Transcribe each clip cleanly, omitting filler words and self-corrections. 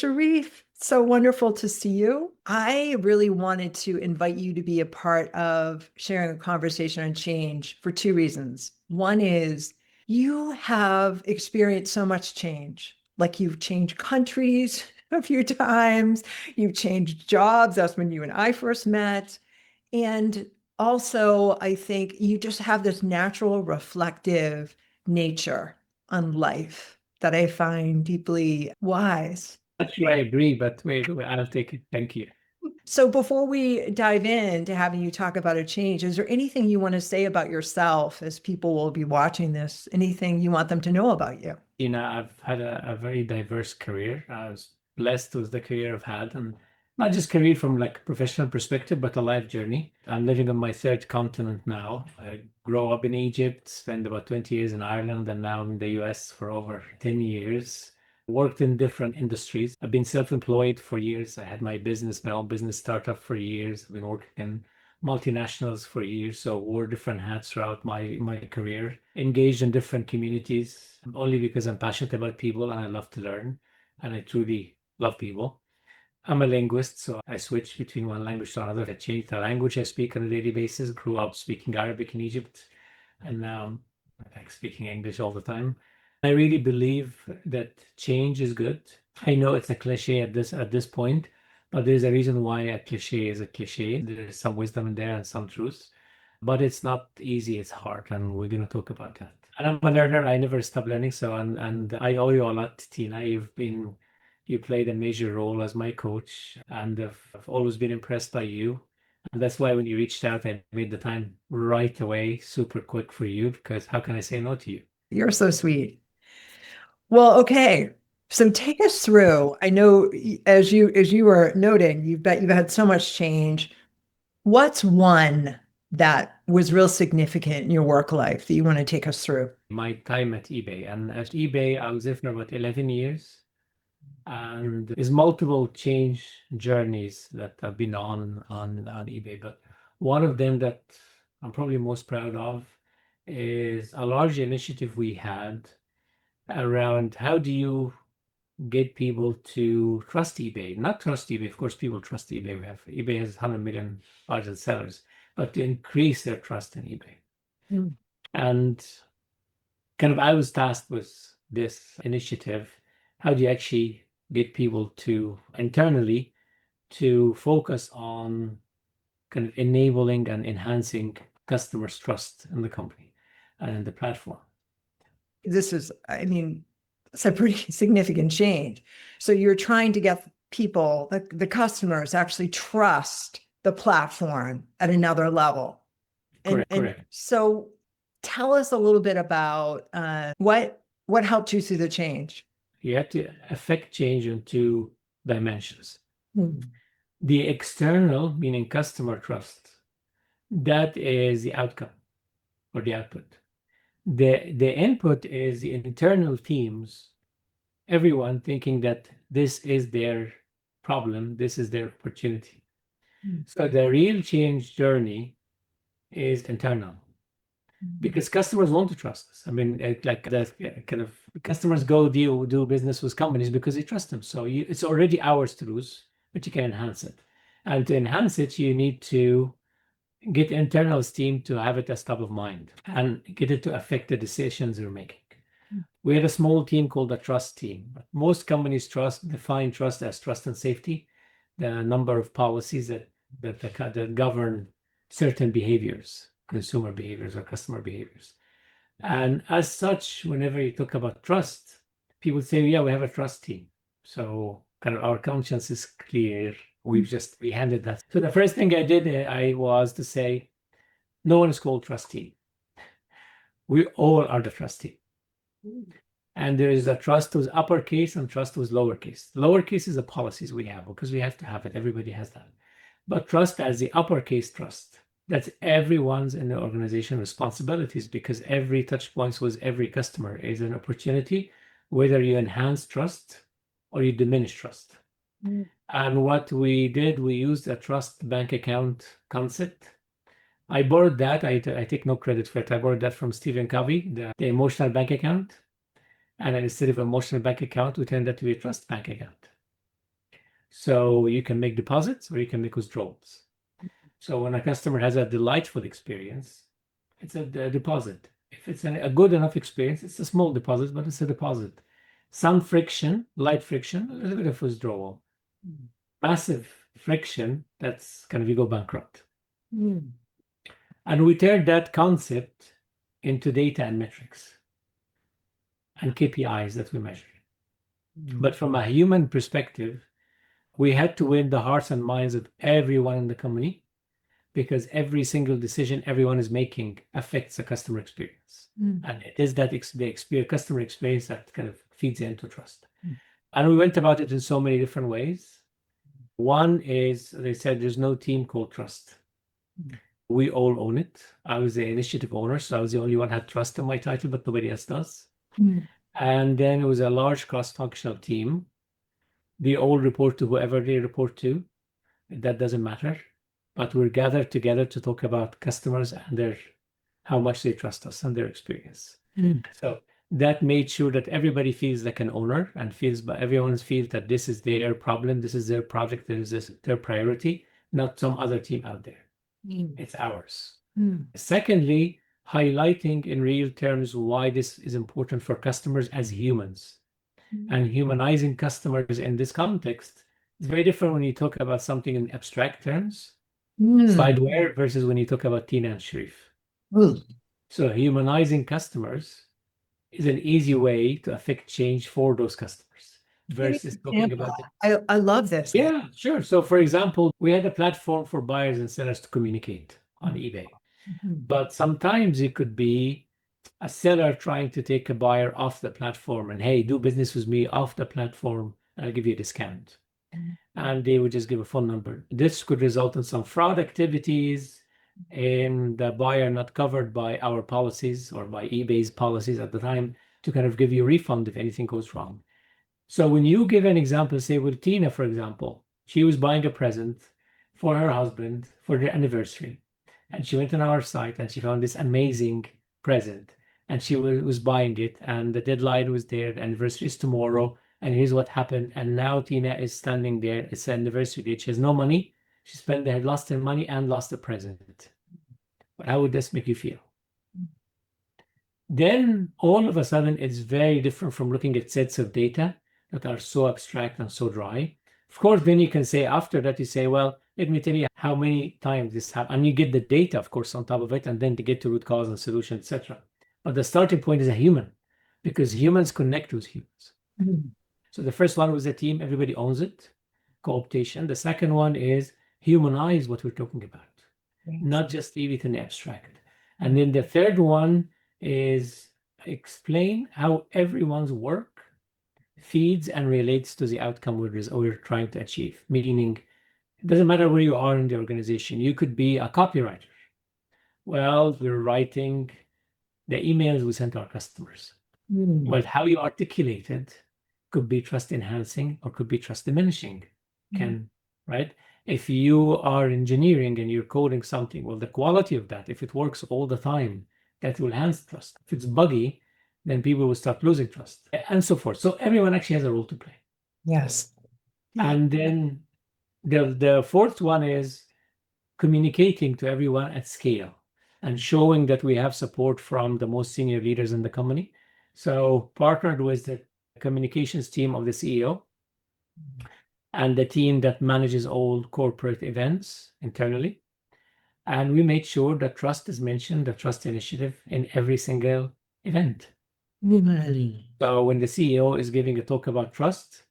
Sherif, so wonderful to see you. I really wanted to invite you to be a part of sharing a conversation on change for two reasons. One is you have experienced so much change, like you've changed countries a few times, you've changed jobs. That's when you and I first met. And also, I think you just have this natural reflective nature on life that I find deeply wise. Actually, I agree, but wait, I'll take it. Thank you. So before we dive into having you talk about a change, is there anything you want to say about yourself as people will be watching this? Anything you want them to know about you? I've had a very diverse career. I was blessed with the career I've had, and not just career from like professional perspective, but a life journey. I'm living on my third continent now. I grew up in Egypt, spent about 20 years in Ireland, and now in the US for over 10 years. Worked in different industries. I've been self-employed for years. I had my own business startup for years. I've been working in multinationals for years, so wore different hats throughout my career. Engaged in different communities, only because I'm passionate about people and I love to learn, and I truly love people. I'm a linguist, so I switch between one language to another. I changed the language I speak on a daily basis. Grew up speaking Arabic in Egypt, and now I'm like speaking English all the time. I really believe that change is good. I know it's a cliche at this point, but there's a reason why a cliche is a cliche. There's some wisdom in there and some truth, but it's not easy. It's hard, and we're going to talk about that. And I'm a learner. I never stop learning. So, and I owe you a lot, Tina. You played a major role as my coach, and I've always been impressed by you. And that's why when you reached out, I made the time right away, super quick for you, because how can I say no to you? You're so sweet. Well, okay. So take us through. I know as you were noting, you've had so much change. What's one that was real significant in your work life that you want to take us through? My time at eBay. And at eBay, I was there for about 11 years. And there's multiple change journeys that I've been on eBay. But one of them that I'm probably most proud of is a large initiative we had around how do you get people to trust eBay? Not trust eBay. Of course, people trust eBay. eBay has 100 million budget sellers, but to increase their trust in eBay. Mm. And kind of I was tasked with this initiative. How do you actually get people to internally to focus on kind of enabling and enhancing customers' trust in the company and in the platform? I mean, it's a pretty significant change. So you're trying to get people, the customers actually trust the platform at another level. Correct. So tell us a little bit about what helped you through the change. You have to affect change in two dimensions. Hmm. The external, meaning customer trust, that is the outcome or the output. The input is the internal teams, everyone thinking that this is their problem, this is their opportunity. So the real change journey is internal because customers want to trust us. I mean, like that kind of customers go do business with companies because they trust them. So it's already ours to lose, but you can enhance it. And to enhance it, you need to get internal steam to have it as top of mind and get it to affect the decisions you're making. We had a small team called the trust team. But most companies define trust as trust and safety, the number of policies that govern certain behaviors, consumer behaviors or customer behaviors. And as such, whenever you talk about trust, people say, yeah, we have a trust team. So kind of our conscience is clear. We handed that. So the first thing I did, I was to say, no one is called trust team. We all are the trust team. And there is a trust with uppercase and trust with lowercase. Lowercase is the policies we have because we have to have it. Everybody has that. But trust as the uppercase trust. That's everyone's in the organization responsibilities because every touch points with every customer is an opportunity, whether you enhance trust or you diminish trust. And what we did, we used a trust bank account concept. I borrowed that. I take no credit for it. I borrowed that from Stephen Covey, the emotional bank account. And instead of emotional bank account, we turned that to a trust bank account. So you can make deposits or you can make withdrawals. So when a customer has a delightful experience, it's a deposit. If it's a good enough experience, it's a small deposit, but it's a deposit. Some friction, light friction, a little bit of withdrawal. Massive friction, that's kind of you go bankrupt. Mm. And we turned that concept into data and metrics and KPIs that we measure. But from a human perspective, we had to win the hearts and minds of everyone in the company because every single decision everyone is making affects the customer experience. And it is that customer experience that kind of feeds into trust. And we went about it in so many different ways. One is, they said, there's no team called trust. We all own it. I was the initiative owner, so I was the only one who had trust in my title, but nobody else does. And then it was a large cross-functional team. They all report to whoever they report to. That doesn't matter. But we're gathered together to talk about customers and how much they trust us and their experience. So that made sure that everybody feels like an owner and everyone feels that this is their problem, this is their project, this is their priority, not some other team out there. It's ours. Secondly, highlighting in real terms why this is important for customers as humans. And humanizing customers in this context is very different when you talk about something in abstract terms, slideware, versus when you talk about Tina and Sherif. So humanizing customers is an easy way to affect change for those customers versus talking about it. I love this. Yeah, sure. So for example, we had a platform for buyers and sellers to communicate on eBay. But sometimes it could be a seller trying to take a buyer off the platform and, hey, do business with me off the platform, and I'll give you a discount. And they would just give a phone number. This could result in some fraud activities and the buyer not covered by our policies or by eBay's policies at the time to kind of give you a refund if anything goes wrong. So when you give an example, say with Tina, for example, she was buying a present for her husband for their anniversary. And she went on our site and she found this amazing present. And she was buying it, and the deadline was there. The anniversary is tomorrow, and here's what happened. And now Tina is standing there. It's the anniversary date. She has no money. Had lost her money and lost the present. But how would this make you feel? Then all of a sudden, it's very different from looking at sets of data that are so abstract and so dry. Of course, then you can say after that, you say, well, let me tell you how many times this happened. And you get the data, of course, on top of it, and then to get to root cause and solution, etc. But the starting point is a human, because humans connect with humans. So the first one was a team, everybody owns it, cooptation. The second one is humanize what we're talking about, not just leave it in the abstract. And then the third one is explain how everyone's work feeds and relates to the outcome we're trying to achieve. Meaning, it doesn't matter where you are in the organization. You could be a copywriter. Well, we're writing the emails we send to our customers. But how you articulate it could be trust enhancing or could be trust diminishing. Right? If you are engineering and you're coding something, well, the quality of that, if it works all the time, that will enhance trust. If it's buggy, then people will start losing trust, and so forth. So everyone actually has a role to play. Yes. And then the fourth one is communicating to everyone at scale and showing that we have support from the most senior leaders in the company. So partnered with the communications team of the CEO and the team that manages all corporate events internally. And we made sure that trust is mentioned, the trust initiative, in every single event. So when the CEO is giving a talk about trust,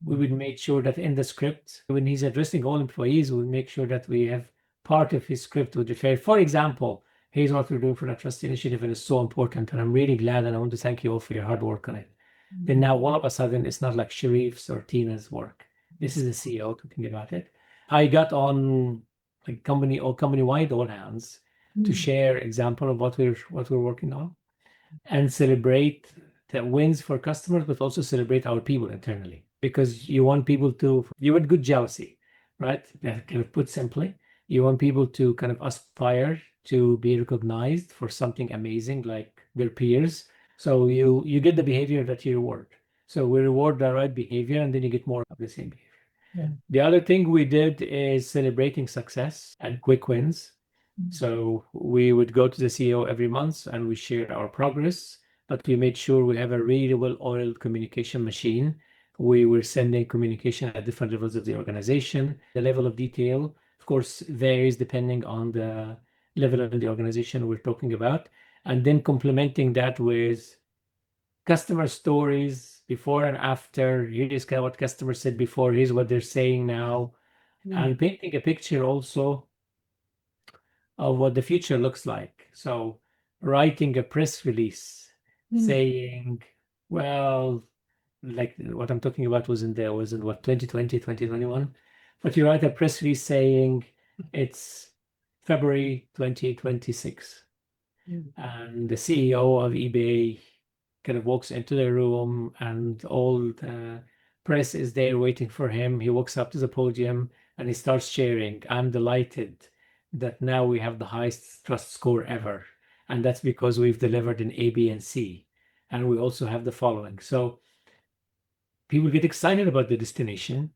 we would make sure that in the script, when he's addressing all employees, we'll make sure that we have part of his script would refer. For example, here's what we're doing for the trust initiative, and it's so important, and I'm really glad, and I want to thank you all for your hard work on it. Then now all of a sudden, it's not like Sherif's or Tina's work. This is the CEO talking about it. I got on like company-wide all hands to share example of what we're working on and celebrate the wins for customers, but also celebrate our people internally, because you want people you want good jealousy, right? That kind of put simply, you want people to kind of aspire to be recognized for something amazing like their peers. So you get the behavior that you reward. So we reward the right behavior, and then you get more of the same behavior. Yeah. The other thing we did is celebrating success and quick wins. So we would go to the CEO every month and we share our progress, but we made sure we have a really well-oiled communication machine. We were sending communication at different levels of the organization. The level of detail, of course, varies depending on the level of the organization we're talking about. And then complementing that with customer stories before and after. Here's kind of what customers said before, here's what they're saying now. And painting a picture also of what the future looks like. So writing a press release saying, well, like what I'm talking about was in 2020, 2021. But you write a press release saying it's February 2026. And the CEO of eBay kind of walks into the room and all the press is there waiting for him. He walks up to the podium and he starts sharing, I'm delighted that now we have the highest trust score ever. And that's because we've delivered in A, B, and C. And we also have the following. So people get excited about the destination.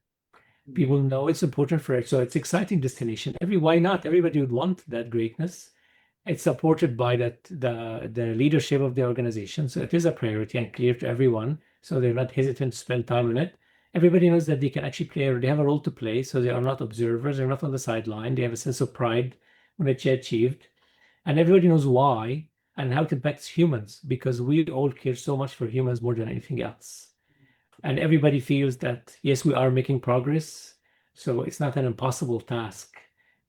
People know it's important for it. So it's exciting destination. Why not? Everybody would want that greatness. It's supported by the leadership of the organization. So it is a priority and clear to everyone. So they're not hesitant to spend time on it. Everybody knows that they can actually play, or they have a role to play. So they are not observers, they're not on the sideline. They have a sense of pride when it's achieved. And everybody knows why and how it impacts humans, because we all care so much for humans more than anything else. And everybody feels that, yes, we are making progress. So it's not an impossible task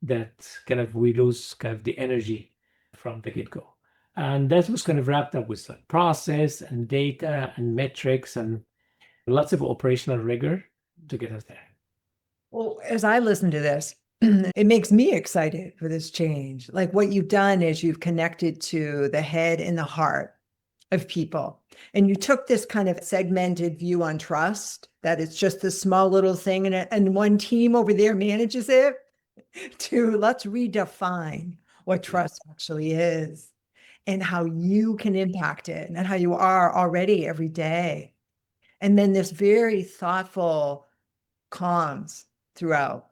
that kind of we lose kind of the energy from the get-go. And that was kind of wrapped up with like process and data and metrics and lots of operational rigor to get us there. Well, as I listen to this, it makes me excited for this change. Like what you've done is you've connected to the head and the heart of people. And you took this kind of segmented view on trust, that it's just this small little thing and one team over there manages it, to let's redefine what trust actually is and how you can impact it and how you are already every day. And then this very thoughtful comms throughout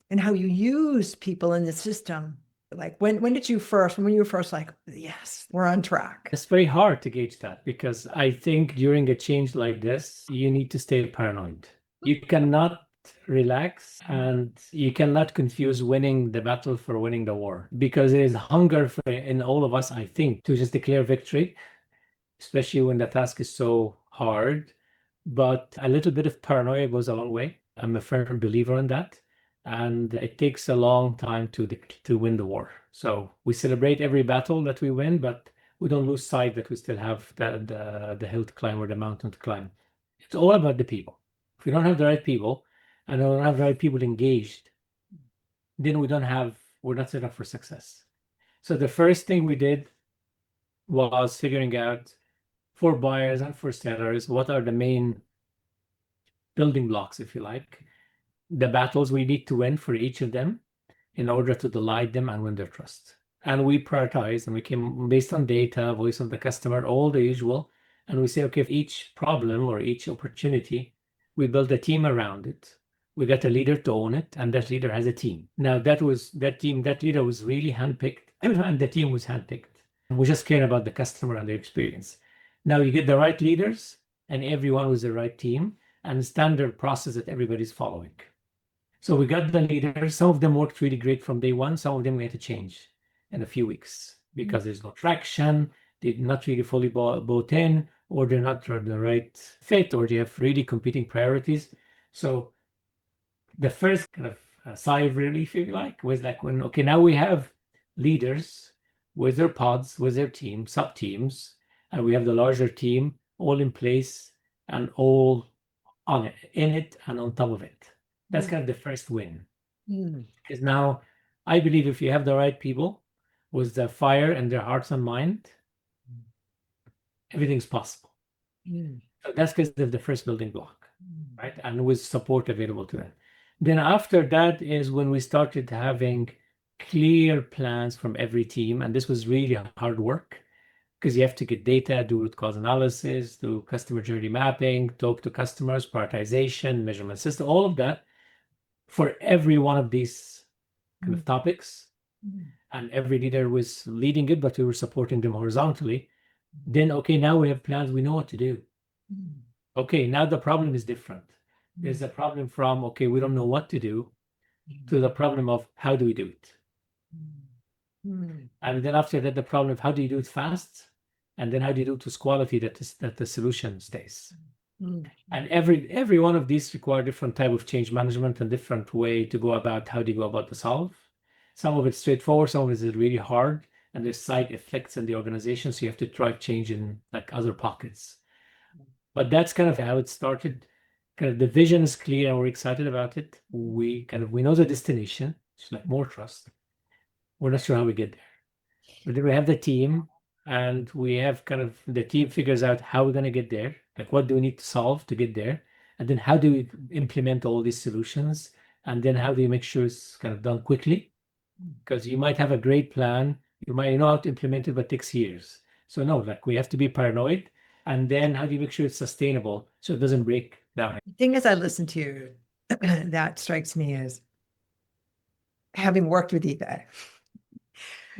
and how you use people in the system. Like when you were first like, yes, we're on track. It's very hard to gauge that because I think during a change like this, you need to stay paranoid. You cannot relax and you cannot confuse winning the battle for winning the war, because there is hunger in all of us, I think, to just declare victory, especially when the task is so hard. But a little bit of paranoia goes a long way. I'm a firm believer in that. And it takes a long time to win the war. So we celebrate every battle that we win, but we don't lose sight that we still have the hill to climb or the mountain to climb. It's all about the people. If we don't have the right people and don't have the right people engaged, then we're not set up for success. So the first thing we did was figuring out for buyers and for sellers, what are the main building blocks, if you like, the battles we need to win for each of them in order to delight them and win their trust. And we prioritize and we came based on data, voice of the customer, all the usual. And we say, okay, for each problem or each opportunity, we build a team around it. We got a leader to own it, and that leader has a team. Now that leader was really handpicked, and the team was handpicked. We just care about the customer and their experience. Now you get the right leaders and everyone with the right team and standard process that everybody's following. So we got the leaders. Some of them worked really great from day one. Some of them we had to change in a few weeks because there's no traction. They're not really fully bought in, or they're not the right fit, or they have really competing priorities. So the first kind of sigh of relief, if you like, was like when, okay, now we have leaders with their pods, with their team, sub teams, and we have the larger team all in place and all on it, in it and on top of it. That's kind of the first win. Because now I believe if you have the right people with the fire and their hearts and mind, everything's possible. So that's because of the first building block, right? And with support available to them. Then after that is when we started having clear plans from every team. And this was really hard work because you have to get data, do root cause analysis, do customer journey mapping, talk to customers, prioritization, measurement system, all of that. for every one of these kind of topics, and every leader was leading it, but we were supporting them horizontally. Then, okay, now we have plans, we know what to do. Okay, now the problem is different. There's a problem from, okay, we don't know what to do, to the problem of how do we do it? And then after that, the problem of how do you do it fast? And then how do you do it with quality that the solution stays? And every one of these require different type of change management and different way to go about how do you go about the solve. Some of it's straightforward, some of it is really hard, and there's side effects in the organization, so you have to drive change in like other pockets. But that's kind of how it started. Kind of the vision is clear and we're excited about it. We know the destination. It's like more trust. We're not sure how we get there. But then we have the team, and we have kind of the team figures out how we're going to get there. Like, what do we need to solve to get there? And then how do we implement all these solutions? And then how do you make sure it's kind of done quickly? Because you might have a great plan, you might know how to implement it, but it takes years. So no, like we have to be paranoid. And then how do you make sure it's sustainable so it doesn't break down? The thing as I listen to you, that strikes me as having worked with eBay.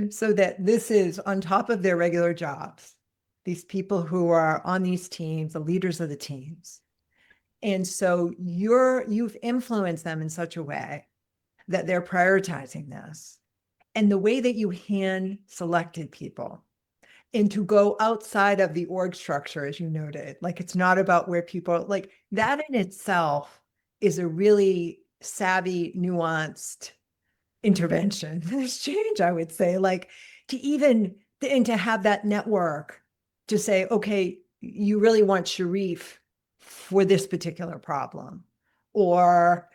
So that this is on top of their regular jobs, these people who are on these teams, the leaders of the teams. And so you've influenced them in such a way that they're prioritizing this. And the way that you hand selected people and to go outside of the org structure, as you noted, like it's not about where people, like that in itself is a really savvy, nuanced intervention, this change, I would say, like and to have that network to say, okay, you really want Sherif for this particular problem, or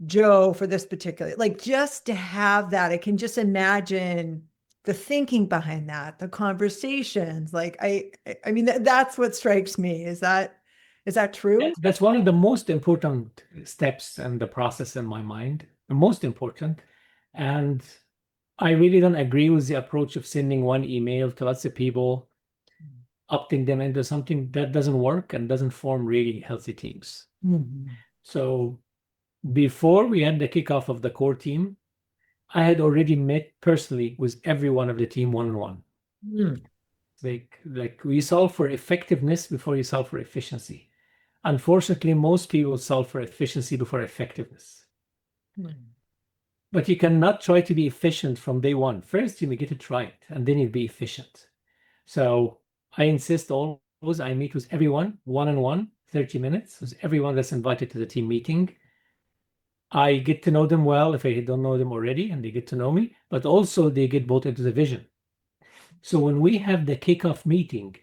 Joe for this particular, like just to have that, I can just imagine the thinking behind that, the conversations. Like I mean, that's what strikes me. Is that true? That's one of the most important steps in the process in my mind, the most important. And I really don't agree with the approach of sending one email to lots of people, opting them into something that doesn't work and doesn't form really healthy teams. So before we had the kickoff of the core team, I had already met personally with every one of the team one-on-one. Like we solve for effectiveness before you solve for efficiency. Unfortunately, most people solve for efficiency before effectiveness. But you cannot try to be efficient from day one. First, you may get to try it, and then you'll be efficient. So I insist always, I meet with everyone one-on-one, 30 minutes, with everyone that's invited to the team meeting. I get to know them well if I don't know them already, and they get to know me, but also they get bought into the vision. So when we have the kickoff meeting,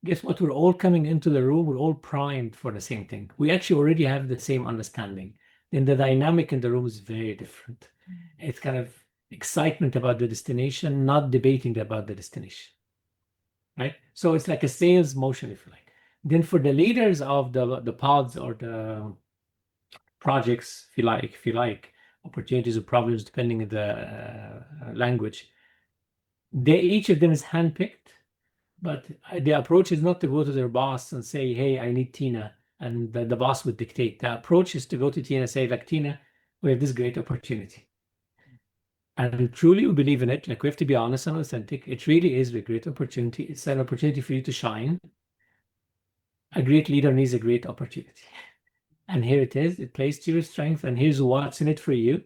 guess what? We're all coming into the room, we're all primed for the same thing. We actually already have the same understanding. Then the dynamic in the room is very different. It's kind of excitement about the destination, not debating about the destination. Right? So it's like a sales motion, if you like. Then for the leaders of the pods or the projects, if you like, opportunities or problems, depending on the language, each of them is handpicked, but the approach is not to go to their boss and say, hey, I need Tina, and the boss would dictate. The approach is to go to Tina and say, like, Tina, we have this great opportunity. And truly we believe in it. Like, we have to be honest and authentic. It really is a great opportunity. It's an opportunity for you to shine. A great leader needs a great opportunity. And here it is. It plays to your strength, and here's what's in it for you.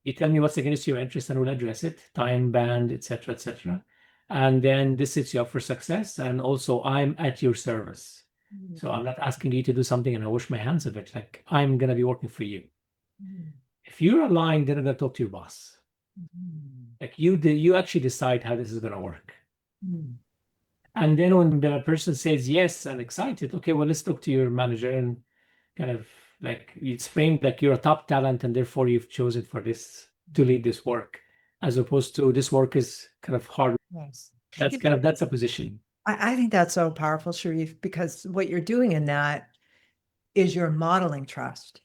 You tell me what's against your interest, and we'll address it. Time band, etc., etc. And then this sets you up for success. And also, I'm at your service. So I'm not asking you to do something and I wash my hands of it. Like, I'm gonna be working for you. If you're aligned, then I'm gonna talk to your boss. Like, you actually decide how this is gonna work. And then when the person says yes and excited, okay, well, let's talk to your manager and kind of like it's framed like you're a top talent and therefore you've chosen for this to lead this work, as opposed to this work is kind of hard. Yes. That's a position. I think that's so powerful, Sherif, because what you're doing in that is you're modeling trust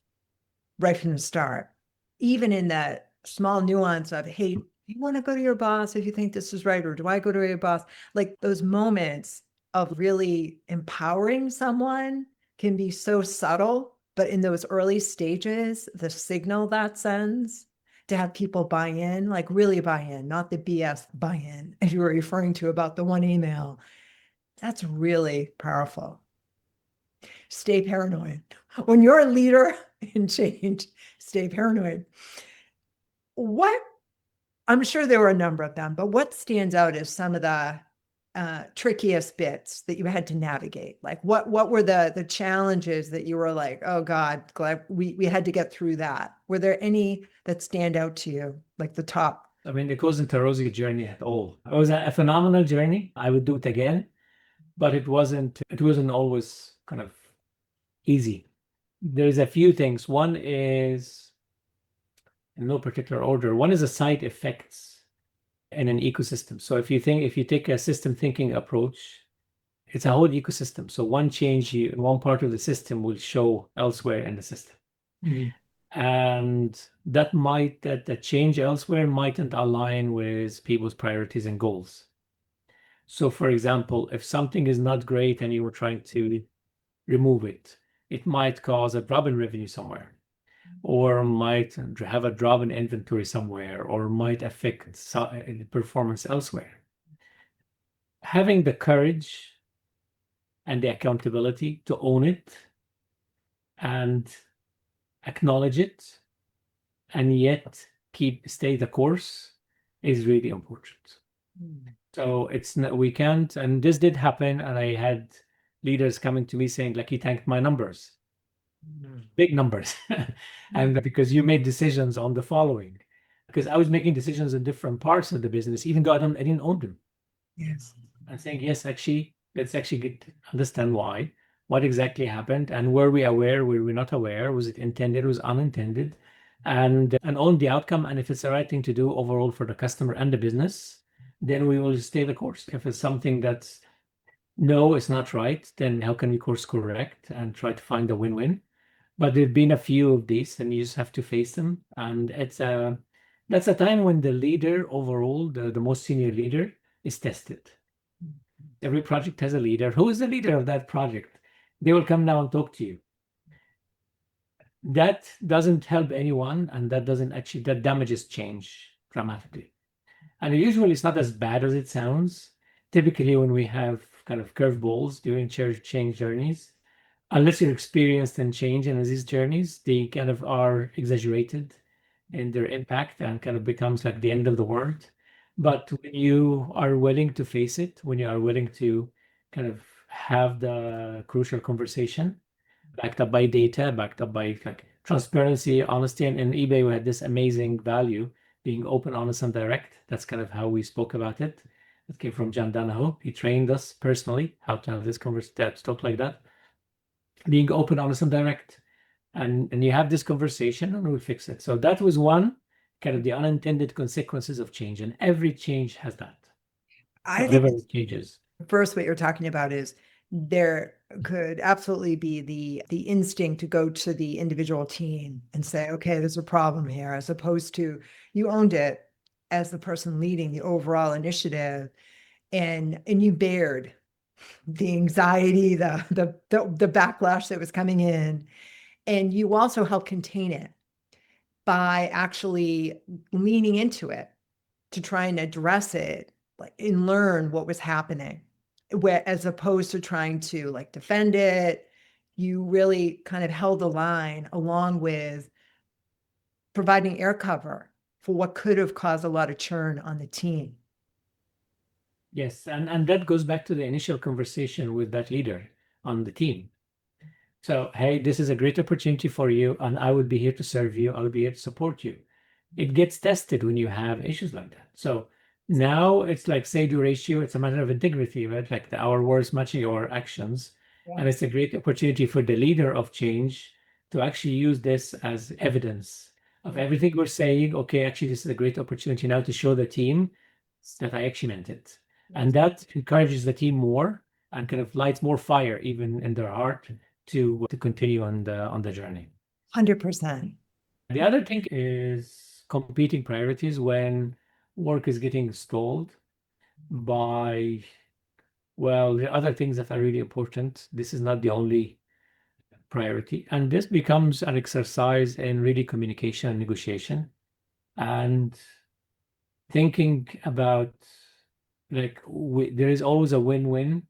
right from the start, even in that small nuance of, hey, you want to go to your boss if you think this is right, or do I go to your boss? Like those moments of really empowering someone can be so subtle But in those early stages, the signal that sends to have people buy in, like really buy in, not the BS buy in, as you were referring to about the one email, that's really powerful. Stay paranoid. When you're a leader in change, stay paranoid. What, I'm sure there were a number of them, but what stands out as some of the trickiest bits that you had to navigate? Like what were the challenges that you were like, oh God, glad we had to get through that? Were there any that stand out to you, like the top? I mean, it wasn't a rosy journey at all. It was a phenomenal journey. I would do it again, but it wasn't always kind of easy. There's a few things. One is, in no particular order, one is the side effects in an ecosystem. So if you take a system thinking approach, it's a whole ecosystem. So one change in one part of the system will show elsewhere in the system. And that change elsewhere mightn't align with people's priorities and goals. So for example, if something is not great and you were trying to remove it, it might cause a drop in revenue somewhere, or might have a drop in inventory somewhere, or might affect performance elsewhere. Having the courage and the accountability to own it and acknowledge it, and yet stay the course is really important. So we can't, and this did happen, and I had leaders coming to me saying, like, he tanked my numbers, big numbers, and because you made decisions on the following, because I was making decisions in different parts of the business, even though I didn't own them. Yes. And saying, yes, actually, let's actually understand why, what exactly happened, and were we aware, were we not aware, was it intended, was unintended, and own the outcome. And if it's the right thing to do overall for the customer and the business, then we will stay the course. If it's something that's no, it's not right, then how can we course correct and try to find a win-win? But there've been a few of these, and you just have to face them. And that's a time when the leader overall, the most senior leader, is tested. Every project has a leader. Who is the leader of that project? They will come now and talk to you. That doesn't help anyone, and that damages change dramatically. And usually it's not as bad as it sounds. Typically, when we have kind of curveballs during change journeys, unless you're experienced in change and these journeys, they kind of are exaggerated in their impact and kind of becomes like the end of the world. But when you are willing to face it, when you are willing to kind of have the crucial conversation, backed up by data, backed up by like transparency, honesty, and in eBay we had this amazing value being open, honest, and direct. That's kind of how we spoke about it. It came from John Donahoe. He trained us personally how to have this conversation, talk like that. Being open, honest, and direct. And you have this conversation and we'll fix it. So that was one, kind of the unintended consequences of change. And every change has that. I Whatever think it changes. first what you're talking about is there could absolutely be the instinct to go to the individual team and say, okay, there's a problem here, as opposed to you owned it as the person leading the overall initiative, and you bared the anxiety, the backlash that was coming in, and you also helped contain it by actually leaning into it to try and address it, like, and learn what was happening, where as opposed to trying to like defend it. You really kind of held the line along with providing air cover for what could have caused a lot of churn on the team. Yes, and that goes back to the initial conversation with that leader on the team. So, hey, this is a great opportunity for you, and I will be here to serve you. I'll be here to support you. It gets tested when you have issues like that. So now it's like say-do ratio. It's a matter of integrity, right? Like our words matching our actions. Yeah. And it's a great opportunity for the leader of change to actually use this as evidence of everything we're saying. Okay, actually, this is a great opportunity now to show the team that I actually meant it. And that encourages the team more and kind of lights more fire even in their heart to continue on the journey. 100%. The other thing is competing priorities when work is getting stalled by, well, the other things that are really important. This is not the only priority. And this becomes an exercise in really communication and negotiation and thinking about like there is always a win-win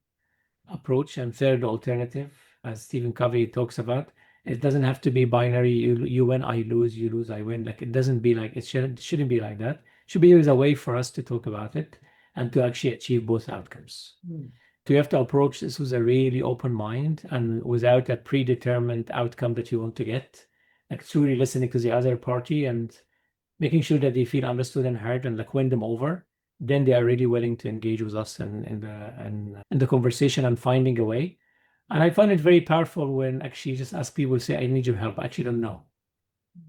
approach and third alternative, as Stephen Covey talks about. It doesn't have to be binary. You win, I lose, you lose, I win. Like it doesn't be like it shouldn't be like that. It should be always a way for us to talk about it and to actually achieve both outcomes. Mm. So you have to approach this with a really open mind and without a predetermined outcome that you want to get. Like truly listening to the other party and making sure that they feel understood and heard and like win them over. Then they are really willing to engage with us in the conversation and finding a way. And I find it very powerful when actually you just ask people, say, I need your help. I actually don't know.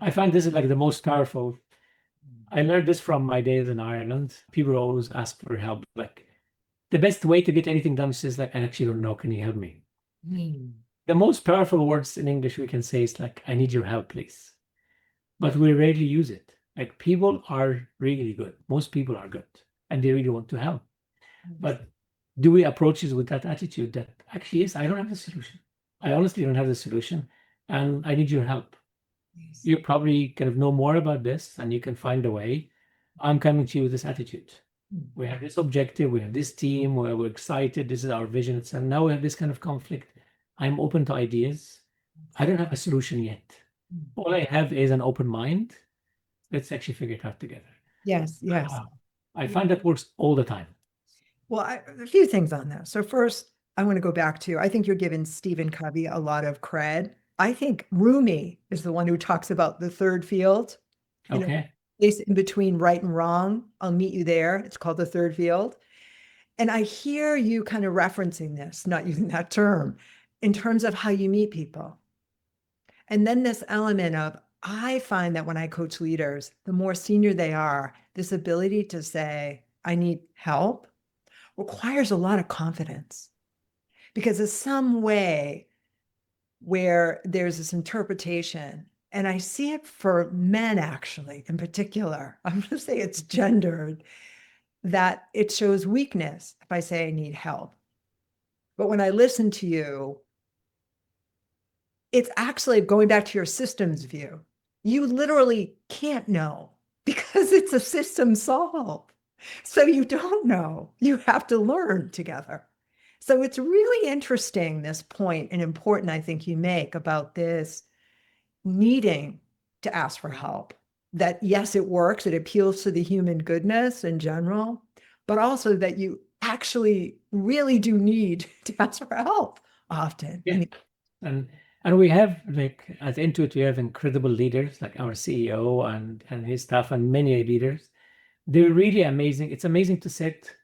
I find this is like the most powerful. I learned this from my days in Ireland. People always ask for help. Like the best way to get anything done is like, I actually don't know. Can you help me? Mm. The most powerful words in English we can say is like, I need your help, please. But we rarely use it. Like people are really good. Most people are good and they really want to help. But do we approach it with that attitude that actually, yes, I don't have the solution. I honestly don't have the solution and I need your help. Yes. You probably kind of know more about this and you can find a way. I'm coming to you with this attitude. We have this objective, we have this team, we're excited, this is our vision. And now we have this kind of conflict. I'm open to ideas. I don't have a solution yet. All I have is an open mind. Let's actually figure it out together. Yes, yes. I find that works all the time. Well, a few things on that. So first, I want to go back to, I think you're giving Stephen Covey a lot of cred. I think Rumi is the one who talks about the third field. You know, Okay. place in between right and wrong. I'll meet you there. It's called the third field. And I hear you kind of referencing this, not using that term, in terms of how you meet people. And then this element of, I find that when I coach leaders, the more senior they are, this ability to say, I need help requires a lot of confidence because it's some way where there's this interpretation. And I see it for men, actually, in particular. I'm going to say it's gendered, that it shows weakness if I say I need help. But when I listen to you, it's actually going back to your systems view. You literally can't know because it's a system solve. So you don't know. You have to learn together. So it's really interesting, this point, and important, I think you make about this needing to ask for help. That yes, it works, it appeals to the human goodness in general, but also that you actually really do need to ask for help often. Yeah. I mean, and we have like at Intuit, we have incredible leaders like our CEO and his staff and many leaders. They're really amazing. It's amazing to sit,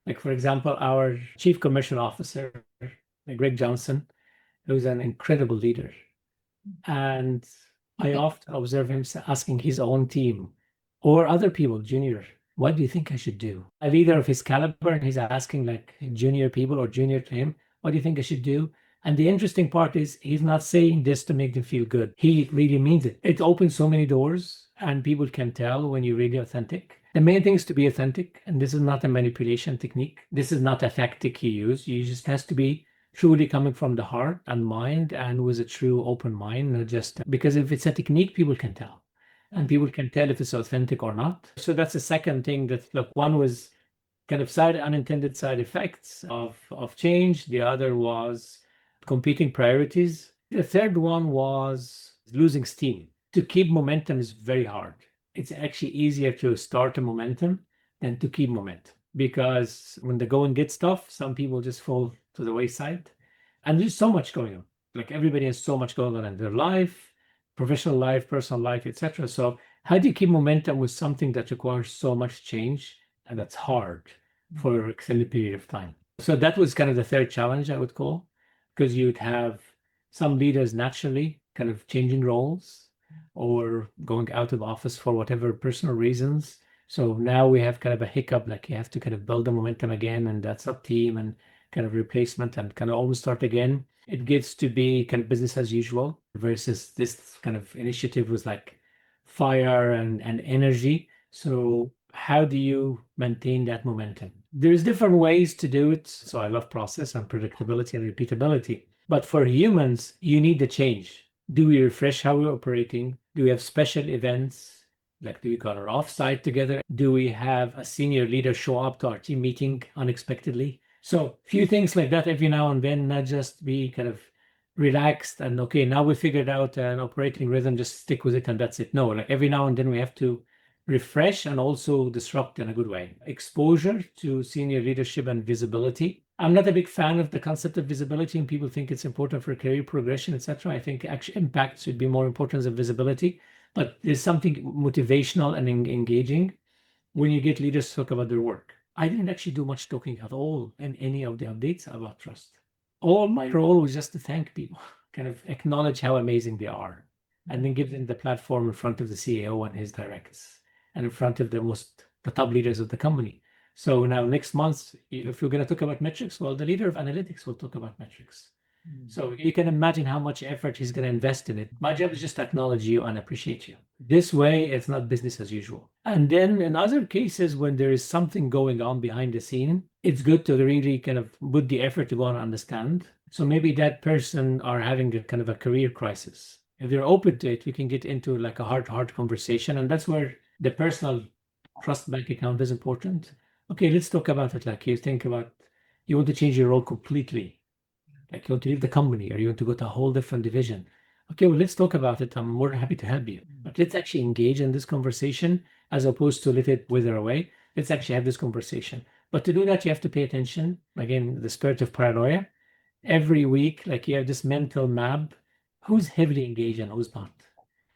like for example, our Chief Commercial Officer, Greg Johnson, who's an incredible leader. And I often observe him asking his own team or other people, junior, what do you think I should do? A leader of his caliber, and he's asking like junior people or junior to him, what do you think I should do? And the interesting part is he's not saying this to make them feel good. He really means it. It opens so many doors and people can tell when you're really authentic. The main thing is to be authentic. And this is not a manipulation technique. This is not a tactic you use. You just has to be truly coming from the heart and mind and with a true open mind, not just because if it's a technique, people can tell. And people can tell if it's authentic or not. So that's the second thing that, look, one was kind of unintended side effects of change. The other was competing priorities. The third one was losing steam. To keep momentum is very hard. It's actually easier to start a momentum than to keep momentum because when the going gets tough, some people just fall to the wayside. And there's so much going on. Like everybody has so much going on in their life, professional life, personal life, etc. So how do you keep momentum with something that requires so much change and that's hard for an extended period of time? So that was kind of the third challenge I would call, because you'd have some leaders naturally kind of changing roles or going out of office for whatever personal reasons. So now we have kind of a hiccup, like you have to kind of build the momentum again, and that's up team and kind of replacement and kind of always start again. It gets to be kind of business as usual versus this kind of initiative was like fire and energy. So how do you maintain that momentum? There's different ways to do it. So I love process and predictability and repeatability. But for humans, you need the change. Do we refresh how we're operating? Do we have special events? Like, do we call our offsite together? Do we have a senior leader show up to our team meeting unexpectedly? So, few things like that every now and then, not just be kind of relaxed and okay, now we figured out an operating rhythm, just stick with it and that's it. No, like every now and then we have to refresh and also disrupt in a good way. Exposure to senior leadership and visibility. I'm not a big fan of the concept of visibility, and people think it's important for career progression, etc. I think actually impact should be more important than visibility, but there's something motivational and engaging when you get leaders to talk about their work. I didn't actually do much talking at all in any of the updates about trust. All my role was just to thank people, kind of acknowledge how amazing they are, and then give them the platform in front of the CEO and his directs, and in front of the top leaders of the company. So now next month, if you're going to talk about metrics, well, the leader of analytics will talk about metrics. So you can imagine how much effort he's going to invest in it. My job is just to acknowledge you and appreciate you. This way, it's not business as usual. And then in other cases, when there is something going on behind the scene, it's good to really kind of put the effort to go and understand. So maybe that person are having a kind of a career crisis. If they're open to it, we can get into like a heart-to-heart conversation. And that's where the personal trust bank account is important. Okay, let's talk about it. Like you think about, you want to change your role completely. Like you want to leave the company or you want to go to a whole different division. Okay, well, let's talk about it. I'm more than happy to help you. But let's actually engage in this conversation as opposed to let it wither away. Let's actually have this conversation. But to do that, you have to pay attention. Again, the spirit of paranoia. Every week, like you have this mental map, who's heavily engaged and who's not.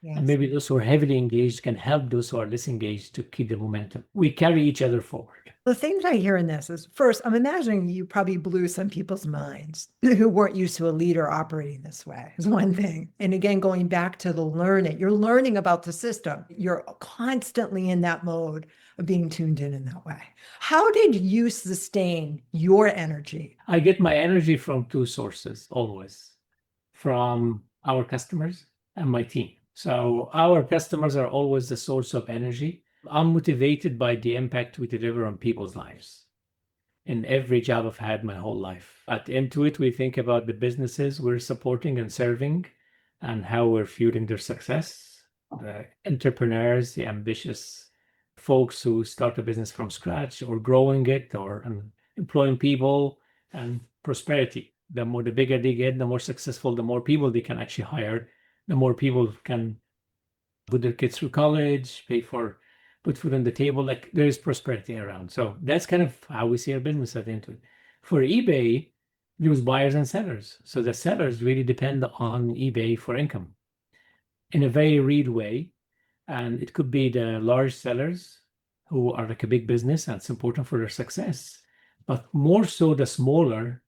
And maybe those who are heavily engaged can help those who are less engaged to keep the momentum. We carry each other forward. The thing that I hear in this is, first, I'm imagining you probably blew some people's minds who weren't used to a leader operating this way, is one thing. And again, going back to the learning, you're learning about the system. You're constantly in that mode of being tuned in that way. How did you sustain your energy? I get my energy from two sources always, from our customers and my team. So our customers are always the source of energy. I'm motivated by the impact we deliver on people's lives in every job I've had my whole life. At Intuit, we think about the businesses we're supporting and serving and how we're fueling their success. The entrepreneurs, the ambitious folks who start a business from scratch or growing it or employing people, and prosperity. The bigger they get, the more successful, the more people they can actually hire, the more people can put their kids through college, put food on the table. Like there is prosperity around. So that's kind of how we see our business at Intuit. For eBay, there was buyers and sellers. So the sellers really depend on eBay for income in a very real way. And it could be the large sellers who are like a big business and it's important for their success, but more so the smaller.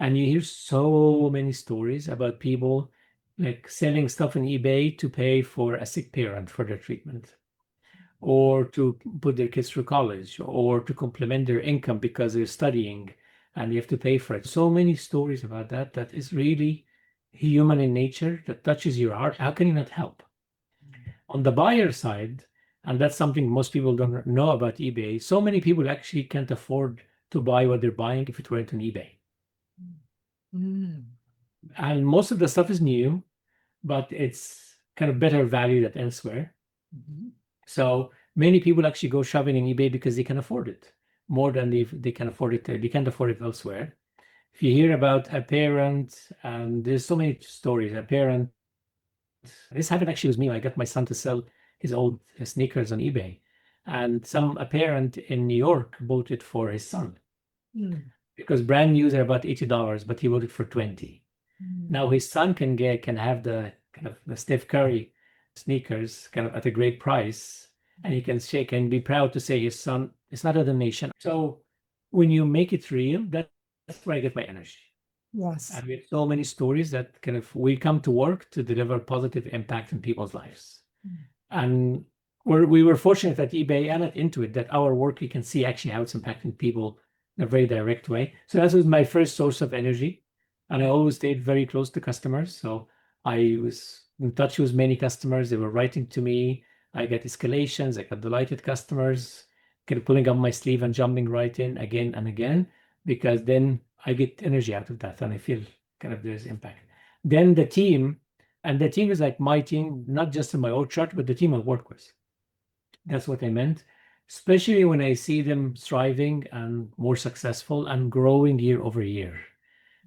And you hear so many stories about people like selling stuff on eBay to pay for a sick parent for their treatment, or to put their kids through college, or to complement their income because they're studying and you have to pay for it. So many stories about that. That is really human in nature, that touches your heart. How can you not help? On the buyer side, and that's something most people don't know about eBay, so many people actually can't afford to buy what they're buying if it weren't on eBay. And most of the stuff is new, but it's kind of better value than elsewhere. So many people actually go shopping in eBay because they can afford it more than they can afford it. They can't afford it elsewhere. If you hear about a parent, and there's so many stories, a parent, this happened actually with me. I got my son to sell his old sneakers on eBay, and a parent in New York bought it for his son because brand new they're about $80, but he bought it for $20. Now his son can have the kind of the Steph Curry sneakers kind of at a great price, and he can shake and be proud to say his son, it's not a donation. So when you make it real, that's where I get my energy. Yes. And we have so many stories that kind of we come to work to deliver positive impact in people's lives. And we were fortunate at eBay and at Intuit that our work, you can see actually how it's impacting people in a very direct way. So that was my first source of energy. And I always stayed very close to customers. So I was in touch with many customers. They were writing to me. I get escalations. I got delighted customers, kind of pulling up my sleeve and jumping right in again and again, because then I get energy out of that and I feel kind of there's impact. Then the team, and the team is like my team, not just in my org chart, but the team I work with. That's what I meant, especially when I see them thriving and more successful and growing year over year.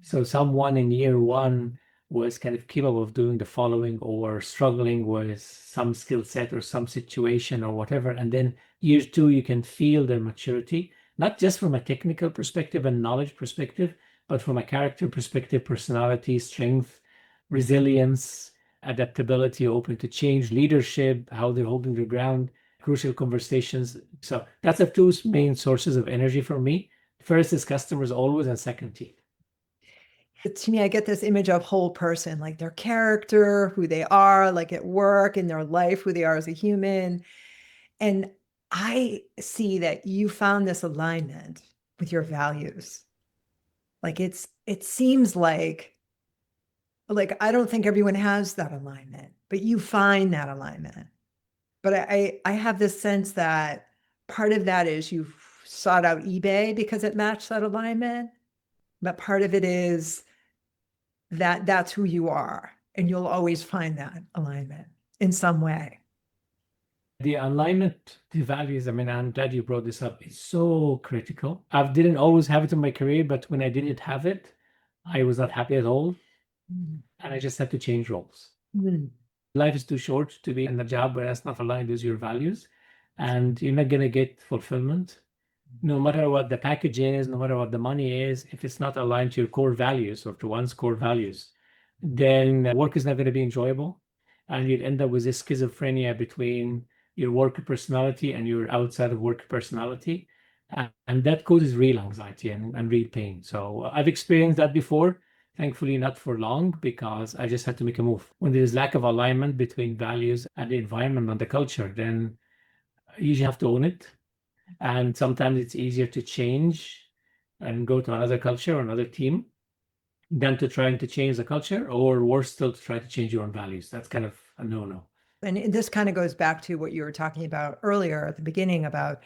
So someone in year one was kind of capable of doing the following or struggling with some skill set or some situation or whatever. And then year two, you can feel their maturity, not just from a technical perspective and knowledge perspective, but from a character perspective, personality, strength, resilience, adaptability, open to change, leadership, how they're holding their ground, crucial conversations. So that's the two main sources of energy for me. First is customers always, and second team. To me, I get this image of whole person, like their character, who they are, like at work, in their life, who they are as a human. And I see that you found this alignment with your values. Like it seems like I don't think everyone has that alignment, but you find that alignment. But I have this sense that part of that is you sought out eBay because it matched that alignment. But part of it is that that's who you are, and you'll always find that alignment in some way. The alignment to values, I mean, I'm glad you brought this up. It's so critical. I didn't always have it in my career, but when I didn't have it, I was not happy at all. And I just had to change roles. Life is too short to be in a job where that's not aligned with your values, and you're not going to get fulfillment. No matter what the package is, no matter what the money is, if it's not aligned to your core values or to one's core values, then work is not going to be enjoyable. And you'd end up with this schizophrenia between your work personality and your outside of work personality. And that causes real anxiety and real pain. So I've experienced that before, thankfully not for long, because I just had to make a move. When there's lack of alignment between values and the environment and the culture, then you usually have to own it. And sometimes it's easier to change and go to another culture or another team than to trying to change the culture, or worse still, to try to change your own values. That's kind of a no-no. And this kind of goes back to what you were talking about earlier at the beginning about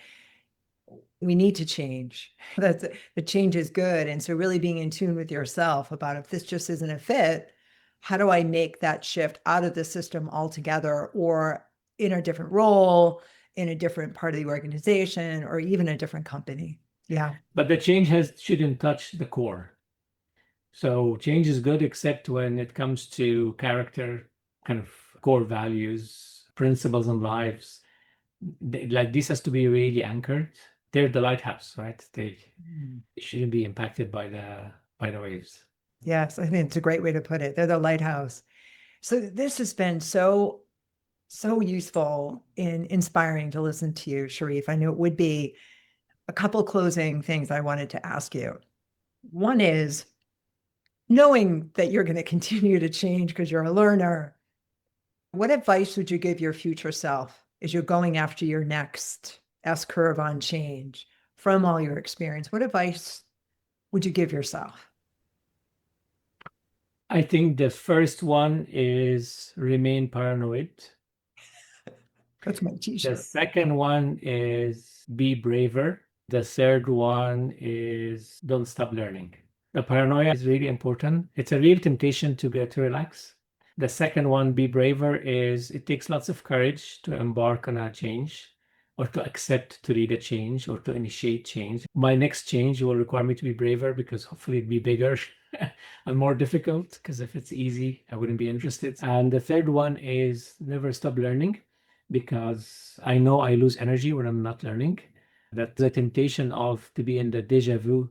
we need to change. That's the change is good. And so really being in tune with yourself about if this just isn't a fit, how do I make that shift out of the system altogether, or in a different role, in a different part of the organization, or even a different company? Yeah. But the change shouldn't touch the core. So change is good, except when it comes to character, kind of core values, principles in lives. Like this has to be really anchored. They're the lighthouse, right? They shouldn't be impacted by the waves. Yes, I think it's a great way to put it. They're the lighthouse. So this has been so useful and inspiring to listen to you, Sherif. I knew it would be. A couple closing things I wanted to ask you. One is, knowing that you're going to continue to change because you're a learner, what advice would you give your future self as you're going after your next S-curve on change from all your experience? What advice would you give yourself? I think the first one is remain paranoid. That's my The t-shirt. second one is be braver. The third one is don't stop learning. The paranoia is really important. It's a real temptation to get to relax. The second one, be braver, is it takes lots of courage to embark on a change, or to accept to lead a change, or to initiate change. My next change will require me to be braver, because hopefully it'll be bigger and more difficult, because if it's easy, I wouldn't be interested. And the third one is never stop learning, because I know I lose energy when I'm not learning. That's the temptation of to be in the deja vu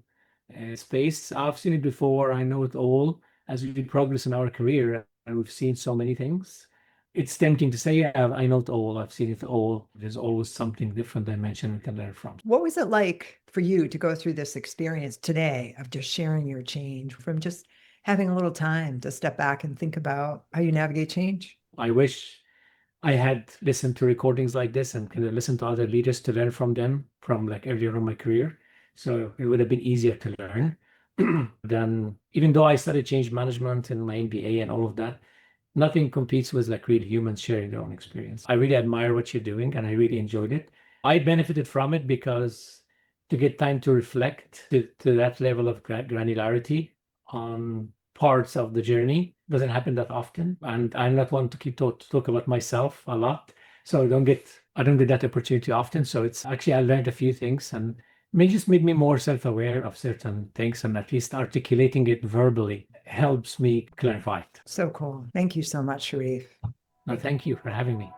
space. I've seen it before. I know it all. As we progress in our career and we've seen so many things, it's tempting to say, yeah, I know it all. I've seen it all. There's always something different dimension we can learn from. What was it like for you to go through this experience today of just sharing your change, from just having a little time to step back and think about how you navigate change? I wish I had listened to recordings like this and kind of listened to other leaders to learn from them from like earlier in my career. So it would have been easier to learn. Then, even though I studied change management in my MBA and all of that, nothing competes with like real humans sharing their own experience. I really admire what you're doing and I really enjoyed it. I benefited from it because to get time to reflect to that level of granularity on parts of the journey. It doesn't happen that often, and I'm not one to keep talk about myself a lot, so I don't get that opportunity often. So it's actually I learned a few things, and it just made me more self-aware of certain things, and at least articulating it verbally helps me clarify it. So cool. Thank you so much, Sherif. No, thank you for having me.